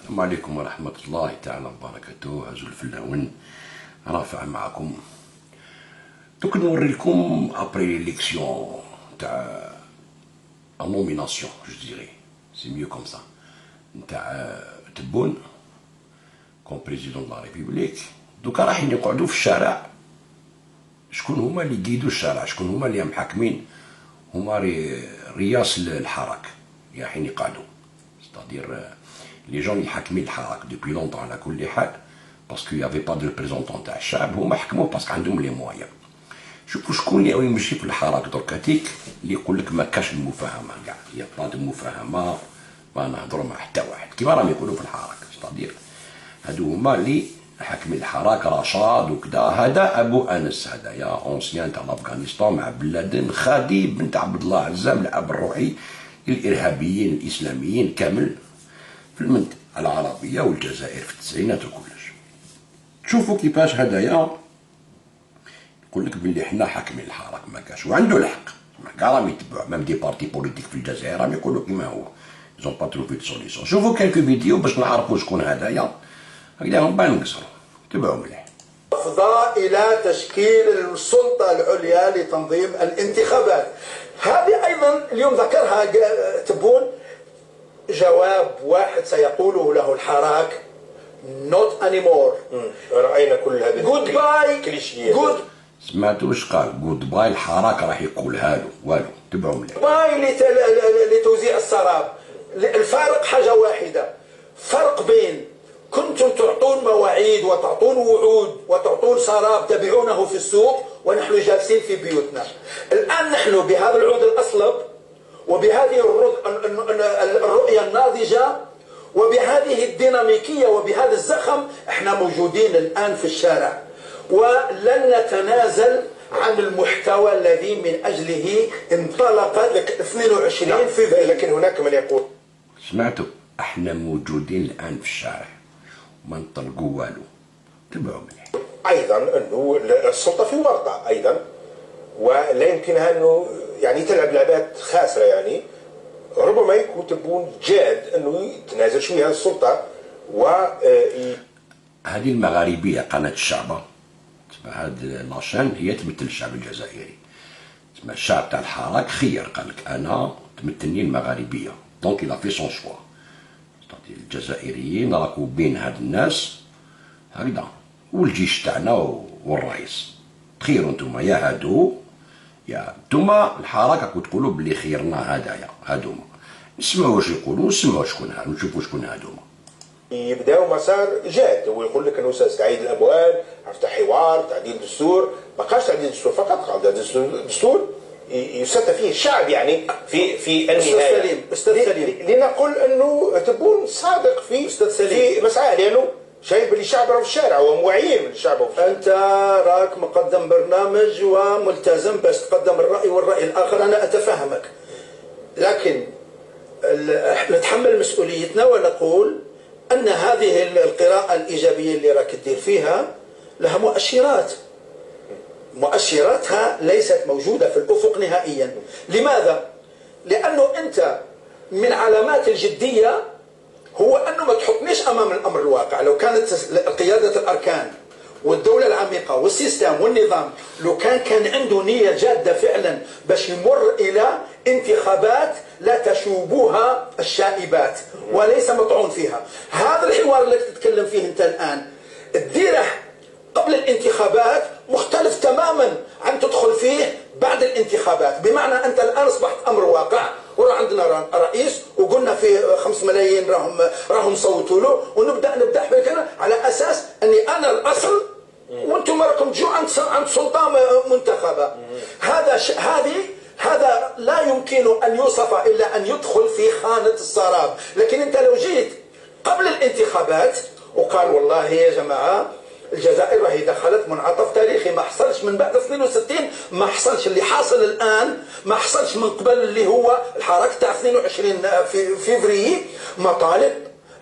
السلام عليكم ورحمة الله تعالى وبركاته. هازو الفلاون رافع معكم. دوك نوري لكم ابري ليكسيون تاع نوميناسيون جو ديري سي ميو كوم سا نتاع تبون كوم بريزيدون دو لا ريبوبليك. دوكا رايحين يقعدوا في الشارع. شكون هما اللي يقيدوا الشارع؟ شكون هما اللي محاكمين؟ هما رياس الحراك رايحين يقعدوا، ستادير لي جون اللي حاكمين الحراك دوبوي لونطون على كل حال، باسكو يافي با دو ريبريزونطون تاع الشعب، هما حكموا باسكو عندهم لي موايان. شوفوا شكون اللي يمشي في الحراك دركاتيك اللي يقول لك ما كاش المفاهمه كاع، يا با دو مفاهمه، ما نهضروا مع حتى واحد كيما راهم يقولوا في الحراك. ستادير هادو هما اللي حاكمين الحراك، رشاد وكذا. هذا ابو انس، هذايا اونسيان تاع افغانستان مع بن لادن، خادي بنت عبد الله عزام، الاب الروحي للارهابيين الاسلاميين كامل في المنطقه العربيه والجزائر في التسعينات وكلش. تشوفوا كيفاش هدايا يقول لك بلي حنا حاكمين الحراك ما كاش، وعنده الحق. كاع راهم يتبعوا ميم دي بارتي بوليتيك في الجزائر راهم يقولوا كيما هو، زون با تروفي دو سوليسيون. شوفوا كالكو فيديو باش نعرفوا شكون هدايا، هكذا هم باين نقصروا. تبعوا مليح. أفضى إلى تشكيل السلطة العليا لتنظيم الانتخابات. هذه أيضا اليوم ذكرها تبون. جواب واحد سيقوله له الحراك: not anymore. رأينا كل هذه goodbye كليشيات. سمعتوا واش قال؟ جود باي الحراك راح يقولها له والو. تبعوا مليح. باي لتوزيع السراب. الفارق حاجة واحدة، فرق بين كنتم تعطون مواعيد وتعطون وعود وتعطون سراب تبيعونه في السوق ونحن جالسين في بيوتنا. الآن نحن بهذا العود الأصلب وبهذه الرؤية الناضجة وبهذه الديناميكية وبهذا الزخم احنا موجودين الآن في الشارع، ولن نتنازل عن المحتوى الذي من أجله انطلقت 22 فبراير. لكن هناك من يقول، سمعتوا؟ احنا موجودين الان في الشارع ما نطلقوا والو. تبعوا مليح. ايضا انه السلطه في ورطه ايضا، ولا يمكنها انه يعني تلعب لعبات خاسره. يعني ربما يكون تبون جاد انه يتنازل شويه عن السلطه. و هذه المغاربيه قناه الشعب، تسمى هذه لاشين هي تمثل الشعب الجزائري. تسمى الشعب تاع الحراك خير، قال لك انا تمثلني المغاربيه، دونك il a fait son choix. الجزائريين راكو بين هاد الناس هكذا، والجيش تاعنا والرئيس تخيروا نتوما، يا هادو يا نتوما الحراك راكو تقولوا بلي خيرنا هدايا هادوما. نسمعوا واش يقولوا، نسمعوا شكون هادو، نشوفوا شكون هادوما. يبداو مسار جاد، ويقول لك انه ساستعيد الاموال، افتح حوار، تعديل الدستور. ما بقاش تعديل الدستور فقط، قال الدستور يستفتى فيه الشعب. يعني في النهايه استاذ سليم لنقول انه تبون صادق في مسعاه، لانه شايف بلي الشعب راه في الشارع وموعيين من الشعب. انت راك مقدم برنامج وملتزم باش تقدم الراي والراي الاخر، انا اتفهمك، لكن نتحمل مسؤوليتنا ونقول ان هذه القراءه الايجابيه اللي راك تدير فيها لها مؤشرات. مؤشراتها ليست موجودة في الأفق نهائيا. لماذا؟ لأنه أنت من علامات الجدية هو أنه ما تحطنيش أمام الأمر الواقع. لو كانت قيادة الأركان والدولة العميقة والسيستم والنظام لو كان عنده نية جادة فعلا باش يمر إلى انتخابات لا تشوبها الشائبات وليس مطعون فيها، هذا الحوار اللي تتكلم فيه أنت الآن تديره قبل الانتخابات مختلف تماما عن تدخل فيه بعد الانتخابات. بمعنى أنت الآن أصبحت أمر واقع، ورا عندنا رئيس وقلنا في 5 ملايين راهم صوتوا له، ونبدأ بالكلام على أساس أني أنا الأصل وأنتم راكم تجوا عند سلطة منتخبة. هذا لا يمكن أن يوصف إلا أن يدخل في خانة السراب. لكن أنت لو جيت قبل الانتخابات وقال والله يا جماعة الجزائر راهي دخلت منعطف تاريخي ما حصلش من بعد 62، ما حصلش اللي حاصل الآن، ما حصلش من قبل اللي هو الحراك تاع 22 في فبراير. مطالب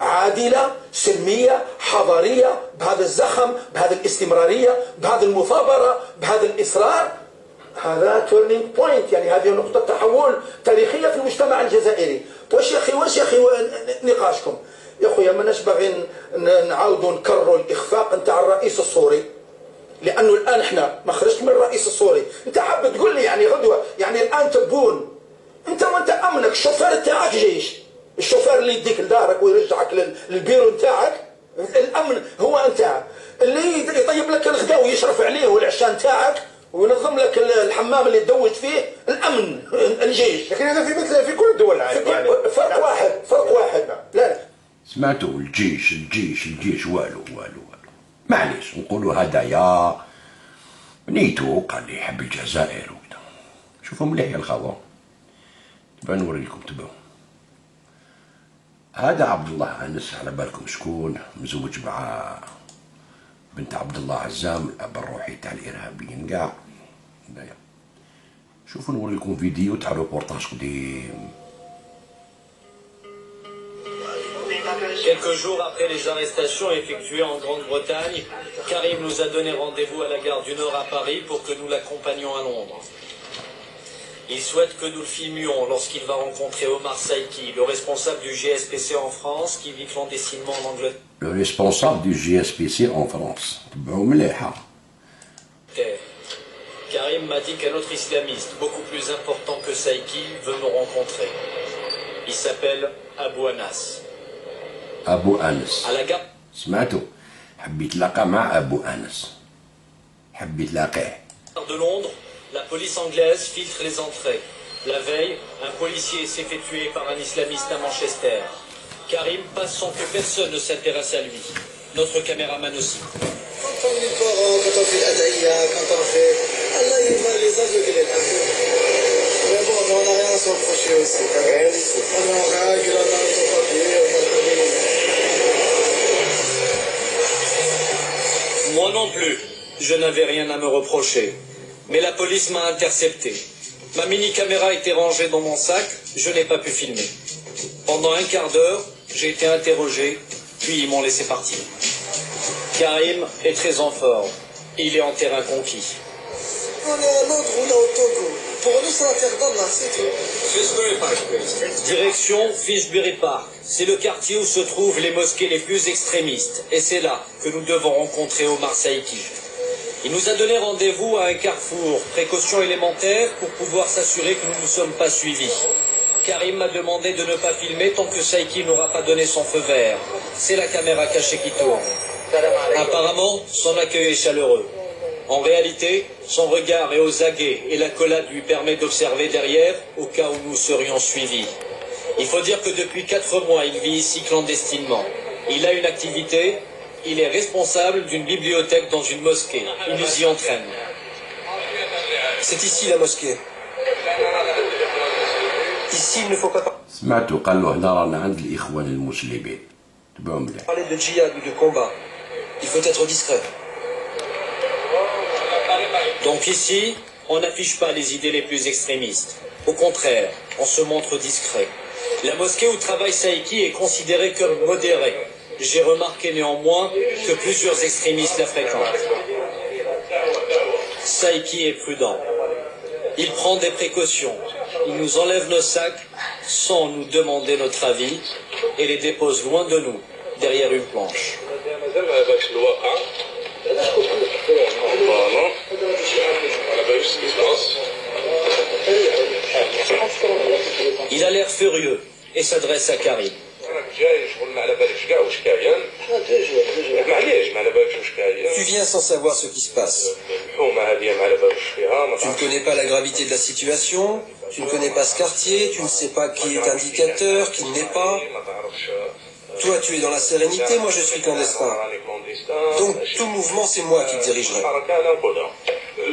عادلة سلمية حضارية بهذا الزخم، بهذه الاستمرارية، بهذه المثابرة، بهذا الإصرار. هذا تورنينج بوينت، يعني هذه نقطة تحول تاريخية في المجتمع الجزائري. واش يا أخي نقاشكم يا خويا ماناش باغيين نعاودوا نكرروا الاخفاق نتاع الرئيس السوري، لانه الان احنا ما خرجت من الرئيس السوري. انت حاب تقول لي يعني غدوه يعني الان تبون انت وانت امنك الشوفير تاعك جيش، الشوفير اللي يديك لدارك ويرجعك للبيرو نتاعك، الامن هو نتاعك، اللي يطيب لك الغداء ويشرف عليه والعشاء نتاعك وينظم لك الحمام اللي تدوج فيه، الامن الجيش. لكن هذا في مثل في كل الدول العالم يعني فرق واحد، فرق واحد. لا سمعتوا الجيش والو معليش نقولوا هدايا نيتو قال لي يحب الجزائر وكذا. شوفوا مليح يا الخوة، تبقى نوري لكم تبعوا. هذا عبد الله انس، على بالكم شكون، مزوج مع بنت عبد الله عزام الاب الروحي تاع الارهابيين كاع. شوفوا نوري لكم فيديو تاع روبورتاج قديم. Quelques jours après les arrestations effectuées en Grande-Bretagne, Karim nous a donné rendez-vous à la gare du Nord à Paris pour que nous l'accompagnions à Londres. Il souhaite que nous le filmions lorsqu'il va rencontrer Omar Saïki, le responsable du GSPC en France qui vit clandestinement en Angleterre. Le responsable du GSPC en France. Karim m'a dit qu'un autre islamiste, beaucoup plus important que Saïki, veut me rencontrer. Il s'appelle Abou Anas. أبو أنس À la gare سمعتوا، حب يتلاقى مع أبو أنس، حب يتلاقيه. de Londres, la police anglaise filtre les entrées. La veille, un policier s'est fait tuer par un islamiste à Manchester. Karim passe sans que personne ne s'intéresse à lui. Notre caméraman aussi. Quand on est parent, quand on fait l'adaya, quand on fait... Allah, il va les aveugler. Mais bon, on n'a rien à se reprocher aussi. On est en règle, on a son papier, on a le papier. Moi non plus, je n'avais rien à me reprocher. Mais la police m'a intercepté. Ma mini-caméra était rangée dans mon sac, je n'ai pas pu filmer. Pendant un quart d'heure, j'ai été interrogé, puis ils m'ont laissé partir. Karim est très en forme. Il est en terrain conquis. On est à Londres, on est au Togo. Pour nous, c'est la terre d'Allah, c'est tout. Direction Finsbury Park. C'est le quartier où se trouvent les mosquées les plus extrémistes. Et c'est là que nous devons rencontrer Omar Saïki. Il nous a donné rendez-vous à un carrefour, précaution élémentaire pour pouvoir s'assurer que nous ne sommes pas suivis. Karim m'a demandé de ne pas filmer tant que Saïki n'aura pas donné son feu vert. C'est la caméra cachée qui tourne. Apparemment, son accueil est chaleureux. En réalité, son regard est aux aguets et l'accolade lui permet d'observer derrière au cas où nous serions suivis. Il faut dire que depuis 4 mois, il vit ici clandestinement. Il a une activité, il est responsable d'une bibliothèque dans une mosquée. Il nous y entraîne. C'est ici la mosquée. Ici, il ne faut pas سمعتوا قال له هنا رانا عند الإخوان المسلمين. تبعوا مليح. parler de djihad ou de combat. Il faut être discret. Donc ici, on n'affiche pas les idées les plus extrémistes. Au contraire, on se montre discret. La mosquée où travaille Saïki est considérée comme modérée. J'ai remarqué néanmoins que plusieurs extrémistes la fréquentent. Saïki est prudent. Il prend des précautions. Il nous enlève nos sacs sans nous demander notre avis et les dépose loin de nous, derrière une planche. Il a l'air furieux et s'adresse à Karim. Tu viens sans savoir ce qui se passe. Tu ne connais pas la gravité de la situation, tu ne connais pas ce quartier, tu ne sais pas qui est indicateur, qui ne l'est pas. Toi, tu es dans la sérénité, moi je suis clandestin. Donc tout mouvement, c'est moi qui le dirigerai.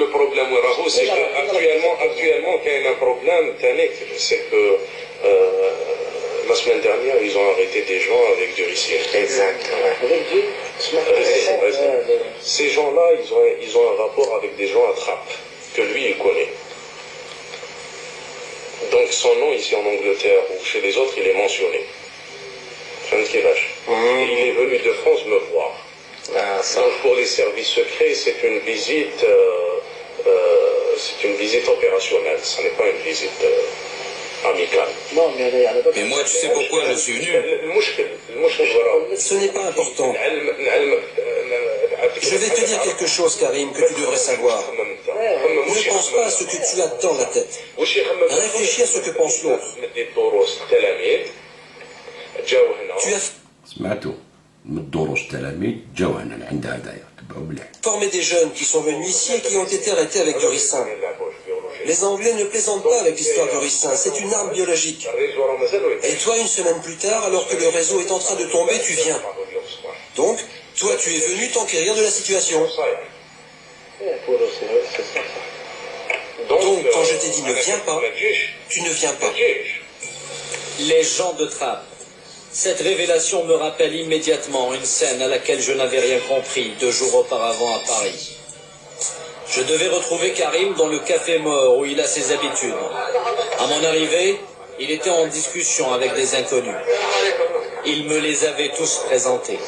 Le problème, c'est qu'actuellement, il y a un problème, c'est que la semaine dernière, ils ont arrêté des gens avec du risque. Exact. Ces gens-là, ils ont un rapport avec des gens à Trappes, que lui, il connaît. Donc son nom ici en Angleterre ou chez les autres, il est mentionné. Et il est venu de France me voir. Donc pour les services secrets, c'est une visite opérationnelle. Ce n'est pas une visite. amical. Mais moi, tu sais pourquoi je suis venu? Ce n'est pas important. Je vais te dire quelque chose, Karim, que tu devrais savoir. Ne pense pas à ce que tu as dans la tête. Réfléchis à ce que pense l'autre. Tu as سمعتوا من الدروس التلاميذ جاو هنا لعند هدايا تبعوا مليح. formé des jeunes qui sont venus ici et qui ont été arrêtés avec du ricin. Les Anglais ne plaisantent pas avec l'histoire du ricin, c'est une arme biologique. Et toi, une semaine plus tard, alors que le réseau est en train de tomber, tu viens. Donc, toi, tu es venu t'enquérir de la situation. Donc, quand je t'ai dit ne viens pas, tu ne viens pas. Les gens de Trappes. Cette révélation me rappelle immédiatement une scène à laquelle je n'avais rien compris 2 jours auparavant à Paris. Je devais retrouver Karim dans le café mort où il a ses habitudes. À mon arrivée, il était en discussion avec des inconnus. Il me les avait tous présentés.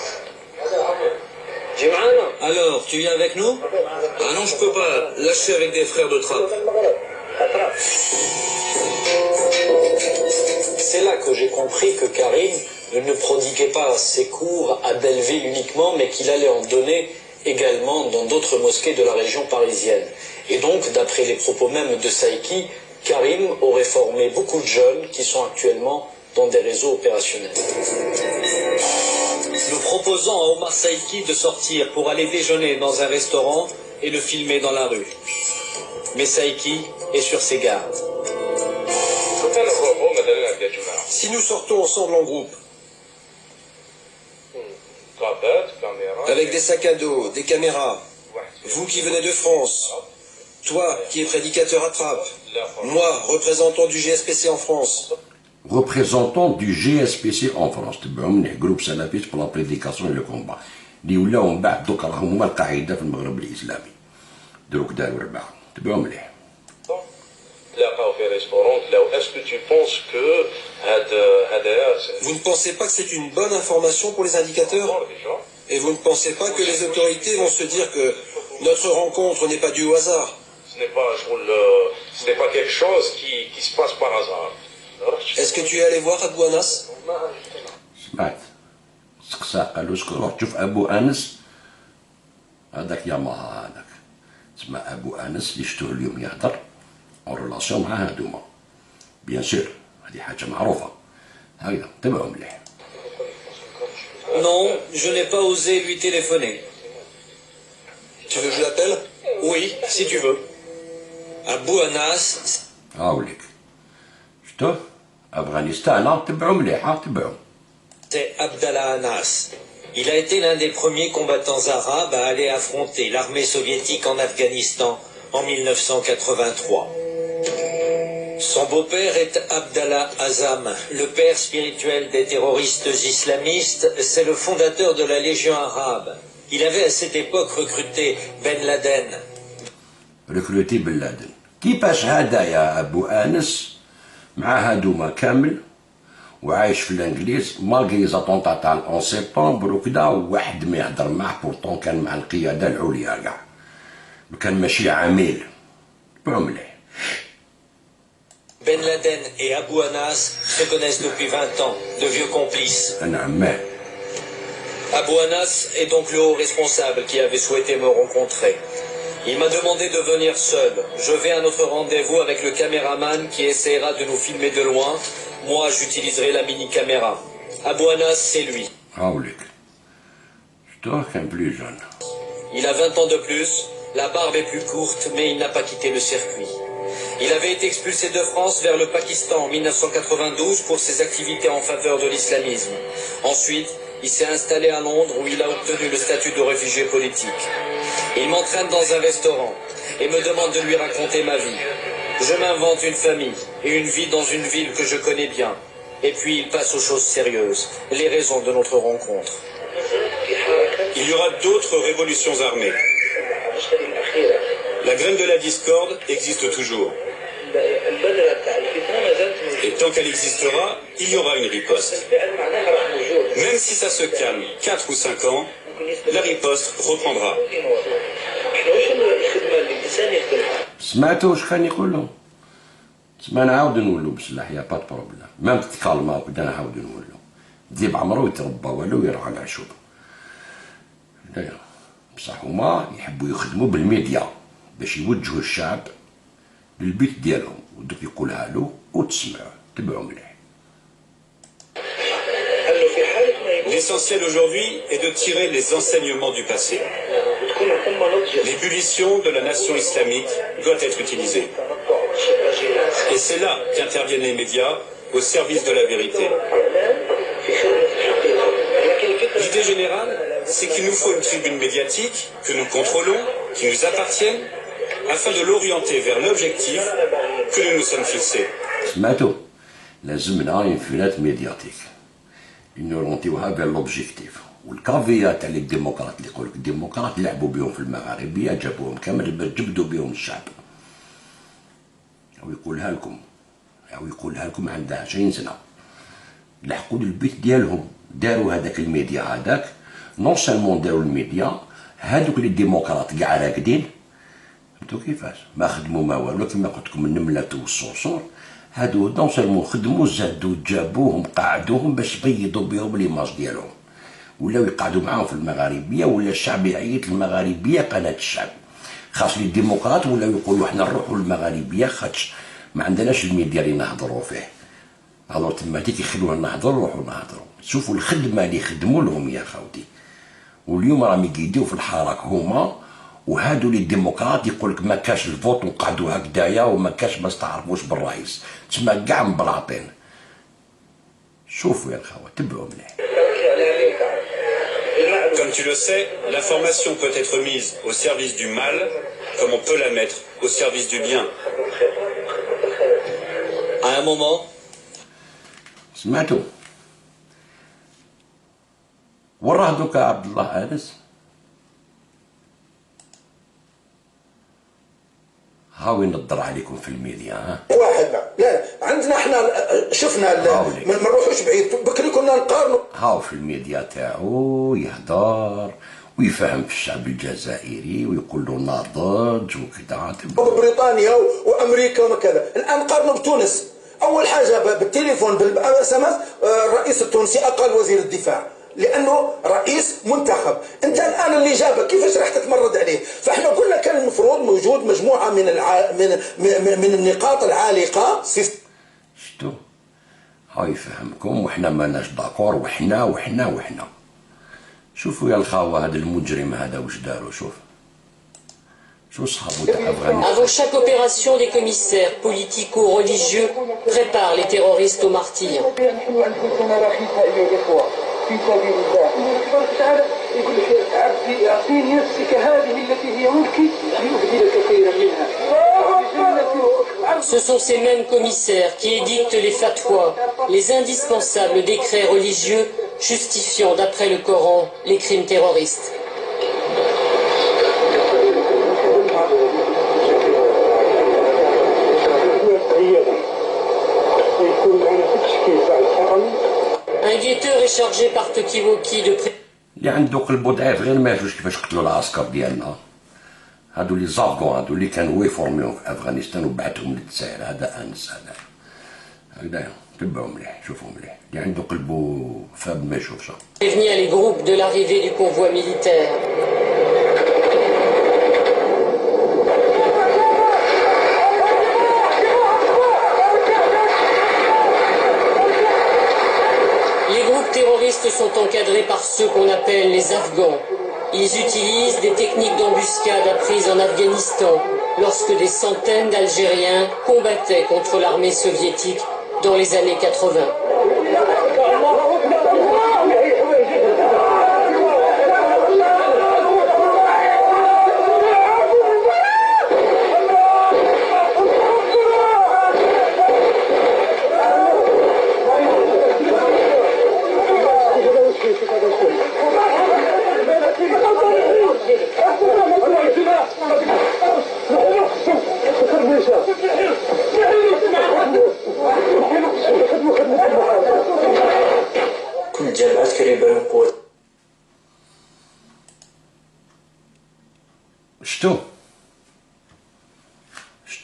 Alors, tu viens avec nous? Ah non, je peux pas. Là, je suis avec des frères de Trappes. C'est là que j'ai compris que Karim ne prodiguait pas ses cours à Belleville uniquement, mais qu'il allait en donner également dans d'autres mosquées de la région parisienne. Et donc, d'après les propos même de Saïki, Karim aurait formé beaucoup de jeunes qui sont actuellement dans des réseaux opérationnels. Nous proposons à Omar Saïki de sortir pour aller déjeuner dans un restaurant et le filmer dans la rue. Mais Saïki est sur ses gardes. Si nous sortons ensemble en groupe, avec des sacs à dos, des caméras, vous qui venez de France, toi qui es prédicateur à Trappes, moi, représentant du GSPC en France, représentant du GSPC en France تبعوا مليح جروب سلفيست بلا بريديكاسيون لو كومبا اللي ولاو من بعد دوك راهم هما القاعده في المغرب الاسلامي دروك داروا 4 تبعوا مليح. Vous ne pensez pas que c'est une bonne information pour les indicateurs? Et vous ne pensez pas que les autorités vont se dire que notre rencontre n'est pas due au hasard? Ce n'est pas quelque chose qui se passe par hasard. Est-ce que tu es allé voir Abou Anas? سمعت سقسا قالوا شكون روح تشوف ابو انس هذاك ياماها هذاك تسمى ابو انس اللي شفتوه اليوم يهضر اون ريلاسيون مع هادوما بيان سور هذه حاجه معروفه هكذا تبعوا مليح. Non, je n'ai pas osé lui téléphoner. Tu veux que je l'appelle? Oui, si tu veux. Abou Anas, هاوليك شفتوه افغانستان تبعوا مليح تبعوا. c'est Abdallah Anas. Il a été l'un des premiers combattants arabes à aller affronter l'armée soviétique en Afghanistan en 1983. Son beau-père est Abdallah Azam, le père spirituel des terroristes islamistes. C'est le fondateur de la Légion arabe. Il avait à cette époque recruté Ben Laden. ريكروتي بن لادن كيفاش هذا يا ابو انس مع هادوما كامل وعايش في الانجليز مالغري زاتونتا تاع 11 سبتمبر وكذا واحد ما يهضر معاه بورتون كان مع القياده العليا كاع وكان ماشي عميل تبعوا مليح. Ben Laden et Abou Anas se connaissent depuis 20 ans, de vieux complices. انا عماه. Abou Anas est donc le haut responsable qui avait souhaité me rencontrer. Il m'a demandé de venir seul. Je vais à notre rendez-vous avec le caméraman qui essaiera de nous filmer de loin. Moi, j'utiliserai la mini-caméra. Abou Anas, c'est lui. هاوليك شفتوه كان بلو جون. Il a 20 ans de plus, la barbe est plus courte, mais il n'a pas quitté le circuit. Il avait été expulsé de France vers le Pakistan en 1992 pour ses activités en faveur de l'islamisme. Ensuite, il s'est installé à Londres où il a obtenu le statut de réfugié politique. Il m'entraîne dans un restaurant et me demande de lui raconter ma vie. Je m'invente une famille et une vie dans une ville que je connais bien. Et puis il passe aux choses sérieuses, les raisons de notre rencontre. Il y aura d'autres révolutions armées. La graine de la discorde existe toujours. Et tant qu'elle existera, il y aura une riposte. Même si ça se calme 4 ou 5 ans, la riposte reprendra. سمعتوا واش كان يقولوا تسمى نعاود نولو بسلاح يا با بروبليم، مام تتكالما وكدا نعاود نولو، ديب عمرو يتربى والو ويرعى العشوب. بصح هما يحبوا يخدموا بالميديا باش يوجهوا الشعب للبيت ديالهم، ودوك يقولها له وتسمعوه، تبعوا مليح. L'essentiel aujourd'hui est de tirer les enseignements du passé. L'ébullition de la nation islamique doit être utilisée. Et c'est là qu'interviennent les médias au service de la vérité. L'idée générale, c'est qu'il nous faut une tribune médiatique que nous contrôlons, qui nous appartienne, afin de l'orienter vers l'objectif que nous nous sommes fixés. سمعتوا؟ لازمنا انفلات ميدياتيك نورونتيوها فير لوبجيكتيف، والكافيا تاع لي ديموقراط اللي يقولك الديموقراط لعبوا بهم في المغاربيه، جابوهم كامل جبدوا بهم الشعب. او يقولها لكم عندها 20 سنه، لحقوا للبيت ديالهم، داروا هذاك الميديا هذاك، نون سالمون داروا الميديا، هذوك لي ديموقراط كاع راقدين. فهمتوا كيفاش؟ ما خدموا ما والو، كيما قلت لكم النمله والصرصور، هادو نون سالمون خدموا زادوا جابوهم قعدوهم باش يبيضوا بهم ليماج ديالهم، ولاو يقعدوا معاهم في المغاربيه، ولا الشعب يعيط المغاربيه قناه الشعب. خاص لي الديمقراط ولاو يقولوا حنا نروحوا للمغاربيه خاطش ما عندناش الميديا اللي نهضروا فيه. الوغ تما هذيك يخلونا نهضروا، نروحوا نهضروا. شوفوا الخدمه اللي خدموا لهم يا خاوتي، واليوم راهم يقيدوا في الحراك هما، وهادو لي الديمقراط يقولك ما كاش الفوت وقعدوا هكذايا وما كاش ما تعرفوش بالرئيس، تسمى كاع مبلاطين. شوفوا يا الخوات، تبعوا مليح. Comme tu le sais, l'information peut être mise au service du mal, comme on peut la mettre au service du bien. À un moment, سمعتوا؟ وراه دوكا عبد الله انس هاو ينظر عليكم في الميديا. ها واحد لا عندنا احنا شفنا ما نروحوش بعيد، بكري كنا نقارنوا. هاو في الميديا تاعو يهدر ويفهم في الشعب الجزائري ويقول له ناضج وكذا. بريطانيا وامريكا وكذا، الان قارنوا بتونس. اول حاجه بالتليفون بالاس ام اس الرئيس التونسي اقل وزير الدفاع لانه رئيس منتخب. انت الان اللي جابك كيفاش راح تتمرد عليه؟ فاحنا قلنا كان المفروض موجود مجموعه من النقاط العالقه. شتو هاو يفهمكم، وحنا ماناش داكور، وحنا شوفوا يا الخاوه هذا المجرم هذا واش داروا. شوف شو صحابو تاع افغانستان. Avant chaque opération, des commissaires politico-religieux préparent les terroristes au martyr. في سبيل الله تبارك وتعالى يقول لك عبدي اعطيني نفسك هذه التي هي ملكي لأهدلك خيرا منها. Ce sont ces mêmes commissaires qui édictent les fatwas, les indispensables décrets religieux justifiant d'après le Coran les crimes terroristes. Un guetteur est chargé par Tokiwoki de اللي عنده قلبو ضعيف غير ما يعرفوش كيفاش قتلوا العسكر ديالنا، هادو لي زافغون، هادو اللي كانوا هو يفورميهم في افغانستان وبعثهم للجزائر. هذا انس هكذايا. تبعوا مليح، شوفوا مليح، اللي عنده قلبو فاب ما يشوفش. prévenir les groupes de l'arrivée du convoi militaire. Sont encadrés par ceux qu'on appelle les Afghans. Ils utilisent des techniques d'embuscade apprises en Afghanistan lorsque des centaines d'Algériens combattaient contre l'armée soviétique dans les années 80.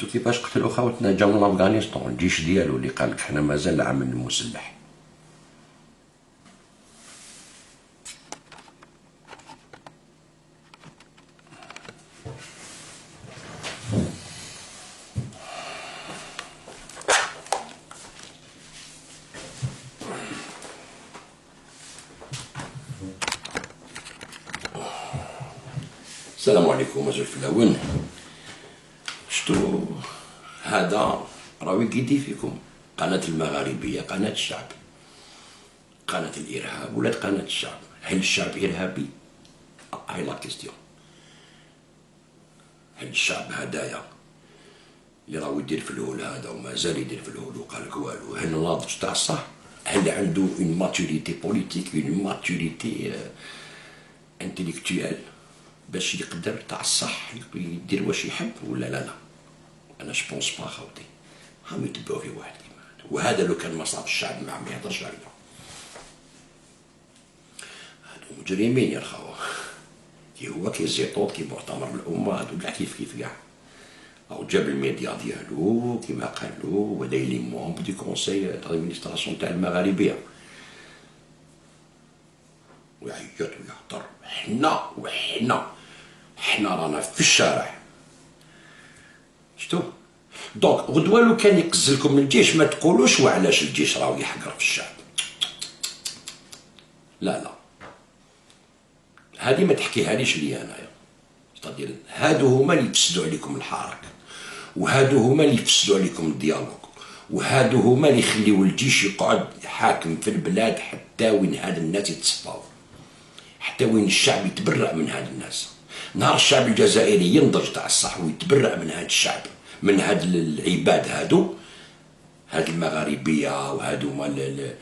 شفتوا كيفاش قتلوا خاوتنا جاو من افغانستان الجيش ديالو اللي قال لك حنا مازال العمل المسلح. السلام عليكم أجل الفلاون. شتو هذا راهو يقيدي فيكم قناة المغاربية، قناة الشعب، قناة الإرهاب ولات قناة الشعب. هل الشعب إرهابي؟ هاي لا كيستيون. هل الشعب هدايا اللي راهو يدير في الهول هذا ومازال يدير في الهول وقال لك والو، هل ناضج تاع الصح؟ هل عنده اون ماتوريتي بوليتيك، اون ماتوريتي انتيليكتويال باش يقدر تاع الصح يدير واش يحب ولا لا؟ انا جبونس با خاوتي، هم يتبعوا في واحد كيما هذا. وهذا لو كان مصاب الشعب ما يهضرش عليه. هادو مجرمين يا خاوة، كي هو كي زيطوط كي مؤتمر الامه هادو كاع كيف كاع. او جاب الميديا ديالو كيما قال له ودايلي مومبر دو كونساي دادمينستراسيون تاع المغاربيه، ويعيط ويهضر. حنا رانا في الشارع. شتو دونك غدوه لو كان يقزلكم الجيش ما تقولوش وعلاش الجيش راهو يحقر في الشعب. لا هذه ما تحكيها ليش لي انايا. ستادير هادو هما اللي يفسدوا عليكم الحركه، وهادو هما اللي يفسدوا عليكم الديالوج، وهادو هما اللي يخليو الجيش يقعد حاكم في البلاد حتى وين هاد الناس يتصفاو، حتى وين الشعب يتبرأ من هاد الناس. نهار الشعب الجزائري ينضج تاع الصح ويتبرأ من هاد الشعب، من هاد العباد هادو، هاد المغاربيه وهادو مال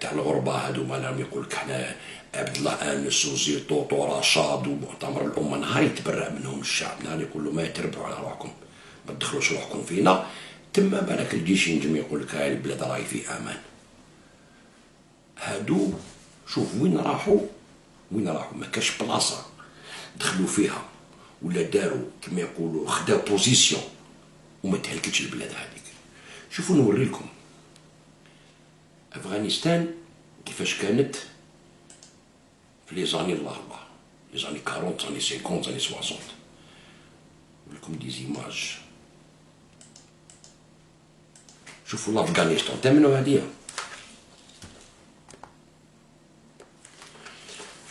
تاع الغربه، هادو مال راهم يقول لك حنا عبد الله انس وزيطوط ورشاد ومؤتمر الامه. نهار يتبرأ منهم الشعب، نهار يقول له ما تربعوا على روحكم، ما تدخلوش روحكم فينا، تما بالك الجيش ينجم يقول لك هاي البلاد راهي في امان. هادو شوف وين راحوا ما كاش بلاصه دخلوا فيها ولا داروا كما يقولوا خداو بوزيسيون وما تهلكتش البلاد هذيك. شوفوا نوري لكم افغانستان كيفاش كانت في لي زاني لي زاني 40 زاني 50 زاني 60. لكم دي زيماج. شوفوا لافغانستان تمنوا هذه.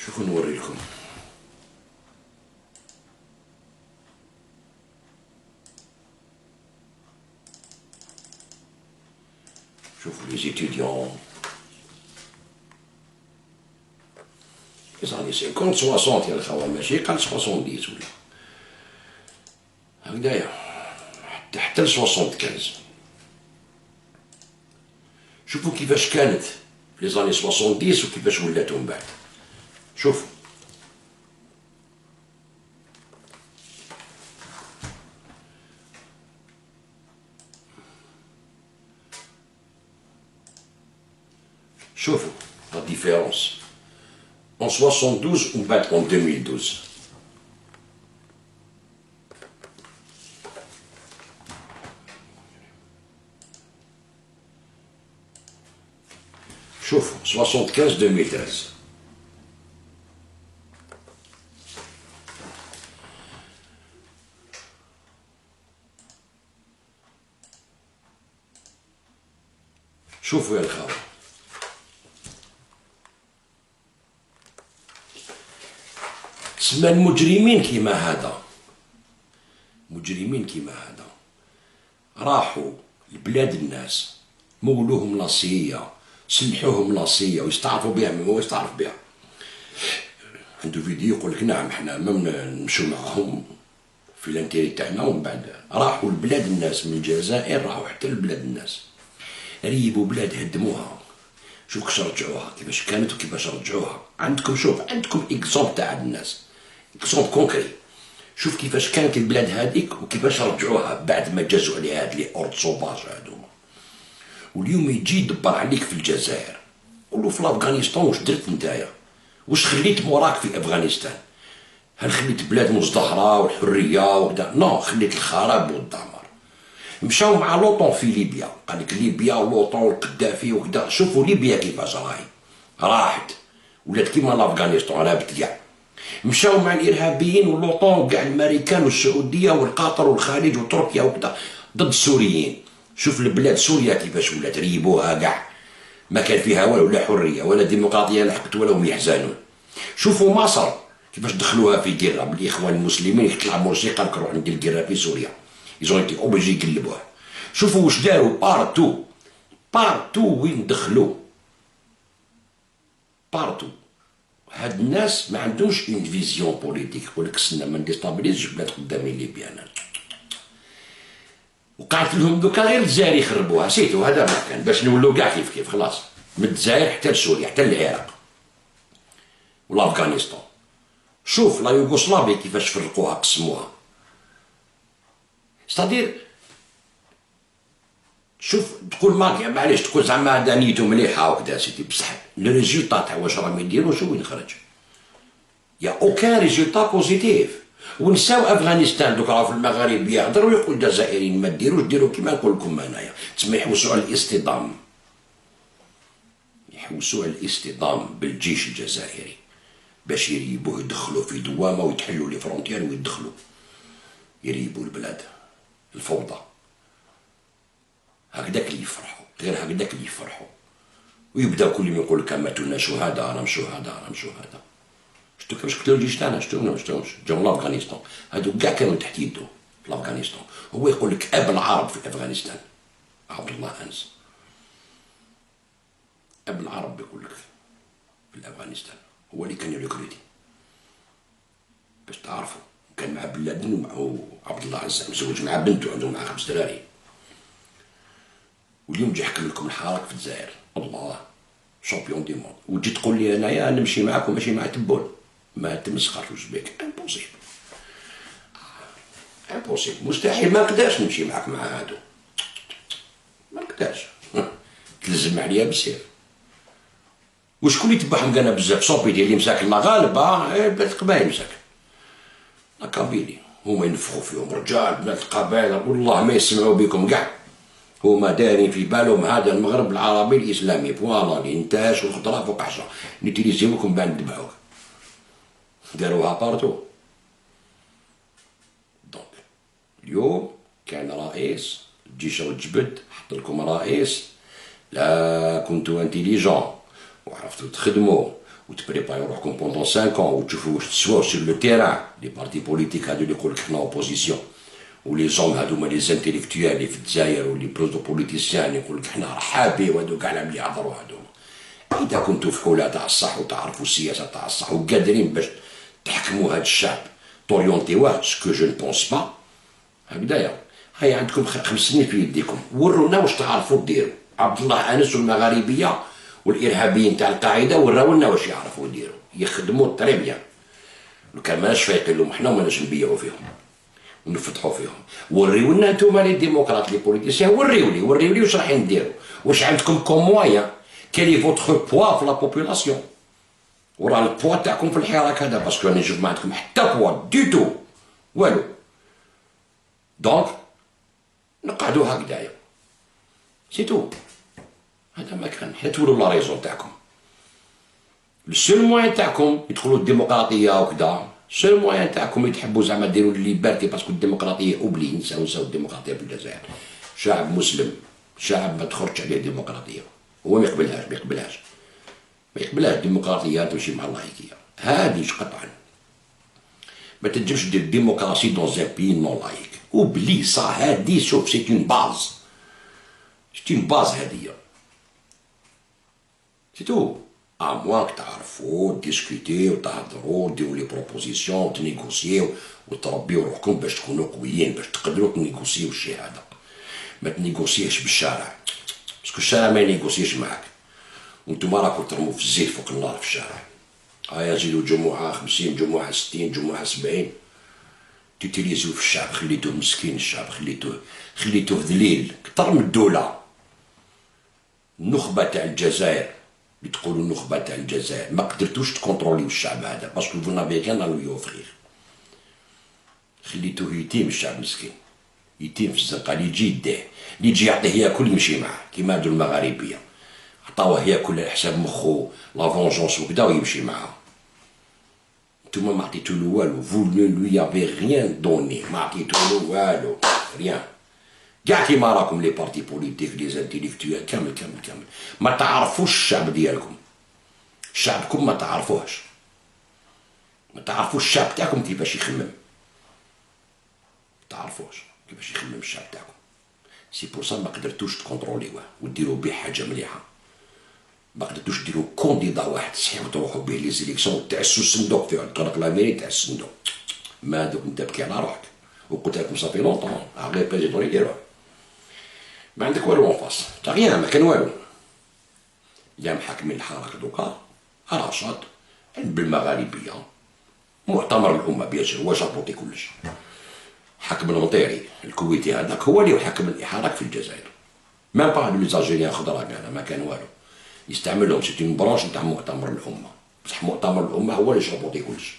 شوفوا نوري لكم. شوفوا لي زيتيديون لي 50 60 يا الخوان، ماشي قال 70 ولا هكذايا حتى ل 75. شوفوا كيفاش كانت في لي زاني 70 وكيفاش ولات من بعد. شوفوا la différence en 72 ou en 2012. شوفوا 75 2013. شوفوا يا الخوة، تسمى المجرمين كيما هذا، مجرمين كيما هذا راحوا لبلاد الناس، مولوهم لاصية، سلحوهم لاصية ويستعرفوا بها من هو يستعرف بها. عنده فيديو يقول لك نعم حنا ما نمشوا معاهم في الانتيري تاعنا، ومن بعد راحوا لبلاد الناس من الجزائر، راحوا حتى لبلاد الناس، ريبوا بلاد هدموها. شوف كيفاش رجعوها، كيفاش كانت وكيفاش رجعوها. عندكم شوف عندكم اكزومبل تاع الناس، اكزومبل كونكري. شوف كيفاش كانت البلاد هذيك وكيفاش رجعوها بعد ما جازوا عليها هاد لي اورد سوفاج هادوما. واليوم يجي يدبر عليك في الجزائر، قول له في افغانستان واش درت نتايا؟ واش خليت موراك في افغانستان؟ هل خليت بلاد مزدهره والحريه وكذا؟ نو، خليت الخراب والدمار. مشاو مع لوطون في ليبيا، قال لك ليبيا ولوطون والقدافي وكذا. شوفوا ليبيا كيفاش راحت ولات كيما لافغانيستان رابت كاع. مشاو مع الارهابيين واللوطون وكاع الامريكان والسعوديه والقطر والخليج وتركيا وكذا ضد السوريين. شوف البلاد سوريا كيفاش ولات، ريبوها كاع، ما كان فيها والو، لا حريه ولا ديمقراطيه لحقت ولا هم يحزنون. شوفوا مصر كيفاش دخلوها في قرة بالاخوان المسلمين، يطلع مرسي قال لك نروح ندير قرة في سوريا، يزون ايتي اوبليجي يقلبوها. شوفوا واش داروا بارتو وين دخلوا، بارتو. هاد الناس ما عندهمش اون فيزيون بوليتيك، يقول لك استنى ما نديستابيليزش بلاد قدامي ليبيا انا. وقعت لهم دوكا غير الجزائر يخربوها، سيتو هذا ما كان، باش نولوا كاع كيف خلاص، من الجزائر حتى لسوريا حتى للعراق والافغانستان. شوف لا يوغوسلافيا كيفاش فرقوها قسموها. ستادير شوف تقول معليش تقول زعما هذا نيتو مليحه وكذا سيدي، بصح لو ريزولتا تاع واش راهم يديروا شو وين خرج؟ يا اوكان ريزولتا بوزيتيف. ونساو افغانستان دوك راهو في المغرب يهضروا يقول الجزائريين ما ديروش، ديروا كيما نقول لكم انايا، تسمى يحوسوا على الاصطدام، يحوسوا على الاصطدام بالجيش الجزائري باش يريبوه، يدخلوا في دوامه ويتحلوا لي فرونتير ويدخلوا يريبوا البلاد الفوضى. هكذاك اللي يفرحوا، غير هكذاك اللي يفرحوا، ويبدا كل يوم يقول لك ماتونا شهداء راهم شهداء راهم شهداء. شفتوا كيفاش قتلوا الجيش تاعنا؟ شفتوهم جاو لافغانستان، هادو كاع كانوا تحت يدو في افغانستان. هو يقول لك اب العرب في افغانستان، عبد الله انس اب العرب يقول لك في افغانستان، هو اللي كان يريكروتي باش تعرفوا. كان مع بن لادن ومعه عبد الله عزام، مزوج مع بنته، عندهم معاه 5 دراري. واليوم جي يحكم لكم الحراك في الجزائر، الله شامبيون دي موند، وتجي تقول لي انايا نمشي معاك وماشي مع تبون، ما تمسخرش بك، امبوسيبل امبوسيبل، مستحيل، ما نقدرش نمشي معاك مع هادو، ما نقدرش تلزم عليا بالسيف. وشكون اللي تبعهم كان بزاف؟ صوبيدي اللي مساك المغاربه، بلاد القبائل مساك القبيلي، هما ينفخوا فيهم رجال بلاد القبائل، والله ما يسمعوا بكم كاع، هما دايرين في بالهم هذا المغرب العربي الاسلامي، فوالا الانتاج والخضره فوق حشره، نيتيليزيوكم بعد نذبحوك، داروها بارتو. دونك اليوم كان رئيس الجيش الجبد، حط لكم رئيس، لا كنتو انتيليجون وعرفتوا تخدموا وتبريباريو روحكم بوندون 5 ans وتشوفوا واش تسواو سور لو تيران. لي بارتي بوليتيك هادو اللي يقولك حنا اوبوزيسيون، ولي زوم هادوما لي زانتيليكتويال اللي في الجزائر واللي بروزو بوليتيسيان اللي يقولك حنا رحابي، وهادو كاع اللي يهضروا هادوما. إذا كنتو في حولة تاع الصح وتعرفوا السياسة تاع الصح وقادرين باش تحكموا هاد الشعب توريونتيوه، سكو جو نبونس با، هكذايا. هيا عندكم 5 سنين في يديكم، ورونا واش تعرفوا ديروا. عبد الله انس والمغاربيه والارهابيين تاع القاعده وراونا واش يعرفوا يديروا، يخدموا تري بيان. لو كان ماناش فايقين لهم حنا وماناش نبيعوا فيهم ونفتحوا فيهم. وريونا انتوما لي ديموقراط لي بوليتيسيان، وريولي واش رايحين ديروا، واش عندكم كوم موان، كالي فوتخ بوا في لا بوبولاسيون، وراه البوا تاعكم في الحراك هذا، باسكو راني نشوف ما عندكم حتى بوا ديتو والو. دونك نقعدوا هكذايا سيتو، هذا ما كان، حنا تولوا لا ريزون تاعكم. السول موان تاعكم يدخلوا الديمقراطيه وكذا، السول موان تاعكم يتحبوا زعما ديروا الليبرتي، باسكو الديمقراطيه اوبلي، نساو الديمقراطيه في الجزائر. شعب مسلم، شعب ما تخرجش عليه الديمقراطيه، هو ما يقبلهاش الديمقراطيه تمشي مع اللايكيه، هذه قطعا. ما تنجمش دير ديموكراسي دون ان بي نون لايك، اوبلي صا هذه. شوف سي اون باز، سي اون باز هذه، سي تو. موان تعرفوا ديسكوتيو تهضروا ديروا لي بروبوزيسيون تنيغوسيو وتربيو روحكم باش تكونوا قويين، باش تقدروا تنيغوسيو الشيء هذا. ما تنيغوسيهش بالشارع، باسكو الشارع ما ينيغوسيش معاك، وانتوما راكم ترموا في الزيت فوق النار في الشارع. هيا زيدوا جمعة 50، جمعة 60، جمعة 70، تيتيليزيو في الشعب، خليتوه مسكين الشعب، خليتوه ذليل اكثر من الدولة. النخبة تاع الجزائر اللي تقولوا النخبة تاع الجزائر ما قدرتوش تكونتروليو الشعب هذا، باسكو فو نافي ريان à lui offrir. خليتوه يتيم الشعب مسكين، يتيم في الزنقه اللي يجي يديه، اللي يجي يعطيه ياكل يمشي معاه كيما هادو المغاربيه، عطاوه ياكل على حساب مخو لافونجونس وكدا ويمشي معاه. نتوما ما عطيتولو والو، فو لو يافي غيان دوني، ما عطيتولو والو ريان. كاع كيما راكم لي بارتي بوليتيك لي زانتيليكتوال كامل كامل كامل ما تعرفوش الشعب ديالكم، شعبكم ما تعرفوهش، ما تعرفوش الشعب تاعكم كيفاش يخمم، ما تعرفوش كيفاش يخمم الشعب تاعكم. سي بور سا ما قدرتوش تكونتروليوه وديروا به حاجه مليحه، ما قدرتوش ديروا كونديدا واحد صحيح وتروحوا به لي زيليكسيون وتعسوا الصندوق فيه تغلق لا ميري تاع الصندوق. ما دوك انت بكي على روحك، وقلت لكم صافي لونطون غير بريزيدون يديروه. ما عندك والو اون فاس تاع غيان، ما كان والو. يا محاكمين الحركه دوكا رشاد بالمغاربيه، مؤتمر الامه بيان هو جابوطي كلش. حكم المطيري الكويتي هذاك هو اللي يحكم الاحراك في الجزائر، ما با لي زالجيريان خضرا كاع ما كان والو، يستعملهم سيتي برونش نتاع مؤتمر الامه، بصح مؤتمر الامه هو اللي جابوطي كلش.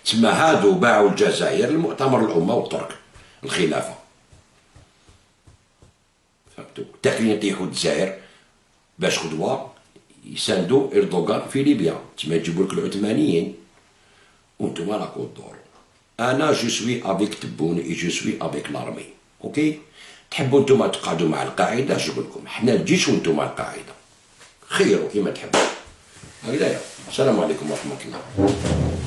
تسمى هادو باعوا الجزائر لمؤتمر الامه والترك الخلافه، فهمتوا؟ تاكلين يطيحوا الجزائر باش غدوه يساندوا اردوغان في ليبيا، تما يجيبوا لك العثمانيين وانتم راكم تدوروا. انا جو سوي افيك تبون اي جو سوي افيك لارمي، اوكي؟ تحبوا انتم تقعدوا مع القاعده شغلكم، حنا الجيش وانتم مع القاعده، خيروا كيما تحبوا. هكذايا. السلام عليكم ورحمه الله.